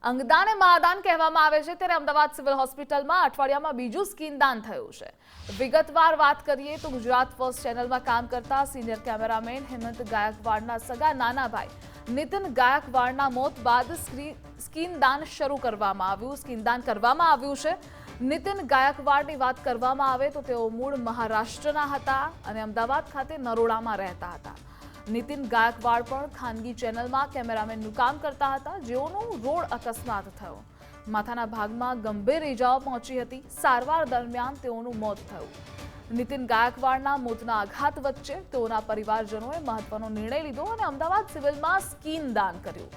અંગદાન એ મહાદાન કહેવામાં આવે છે, ત્યારે અમદાવાદ સિવિલ હોસ્પિટલમાં અઠવાડિયામાં બીજું સ્કિન દાન થયું છે। વિગતવાર વાત કરીએ તો ગુજરાત ફર્સ્ટ ચેનલમાં કામ કરતા સિનિયર કેમેરામેન હેમંત ગાયકવાડના સગા નાના ભાઈ નીતિન ગાયકવાડના મોત બાદ સ્કિન દાન શરૂ કરવામાં આવ્યું છે। નીતિન ગાયકવાડની વાત કરવામાં આવે તો તેઓ મૂળ મહારાષ્ટ્રના હતા અને અમદાવાદ ખાતે નરોડામાં રહેતા હતા। નીતિન ગાયકવાડ પણ ખાનગી ચેનલમાં કેમેરામેનનું કામ કરતા હતા, જેઓનું રોડ અકસ્માત થયો। માથાના ભાગમાં ગંભીર ઇજાઓ પહોંચી હતી। સારવાર દરમિયાન તેઓનું મોત થયું। નીતિન ગાયકવાડના મોતના આઘાત વચ્ચે તેઓના પરિવારજનોએ મહત્વનો નિર્ણય લીધો અને અમદાવાદ સિવિલમાં સ્કિન દાન કર્યું।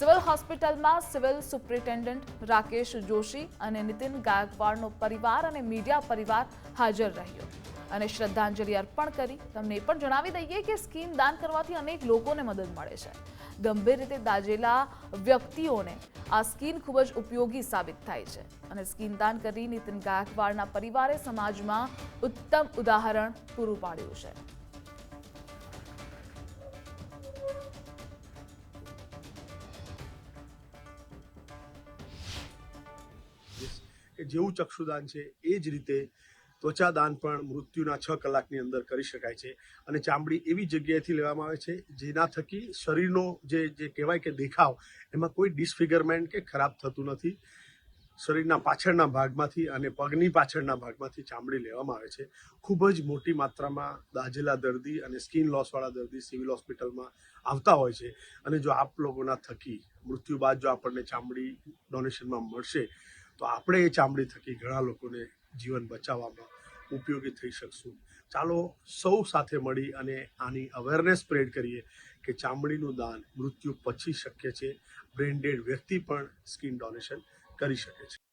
સિવિલ હોસ્પિટલમાં સિવિલ સુપ્રિન્ટેન્ડન્ટ રાકેશ જોશી અને નીતિન ગાયકવાડનો પરિવાર અને મીડિયા પરિવાર હાજર રહ્યો અને શ્રદ્ધાંજલિ અર્પણ કરી। તમને એ પણ જણાવી દઈએ કે સ્કિન દાન કરવાથી અનેક લોકોને મદદ મળે છે। ગંભીર રીતે દાઝેલા વ્યક્તિઓને આ સ્કિન ખૂબ જ ઉપયોગી સાબિત થાય છે અને સ્કિન દાન કરી નીતિન ગાયકવાડના પરિવારે સમાજમાં ઉત્તમ ઉદાહરણ પૂરું પાડ્યું છે। જેવું ચક્ષુદાન છે એ જ રીતે ત્વચા દાન પણ મૃત્યુના 6 કલાકની અંદર કરી શકાય છે અને ચામડી એવી જગ્યાએથી લેવામાં આવે છે જેના થકી શરીરનો જે કહેવાય કે દેખાવ એમાં કોઈ ડિસફિગરમેન્ટ કે ખરાબ થતું નથી। શરીરના પાછળના ભાગમાંથી અને પગની પાછળના ભાગમાંથી ચામડી લેવામાં આવે છે। ખૂબ જ મોટી માત્રામાં દાઝેલા દર્દી અને સ્કિન લોસવાળા દર્દી સિવિલ હોસ્પિટલમાં આવતા હોય છે અને જો આપ લોકોના થકી મૃત્યુ બાદ જો આપણને ચામડી ડોનેશનમાં મળશે તો આપણે એ ચામડી થકી ઘણા લોકોને જીવન બચાવવામાં ઉપયોગી થઈ શકશું। ચાલો સૌ સાથે મળી અને આની અવેરનેસ સ્પ્રેડ કરીએ કે ચામડીનું દાન મૃત્યુ પછી શક્ય છે। બ્રેન ડેડ વ્યક્તિ પણ સ્કિન ડોનેશન કરી શકે છે।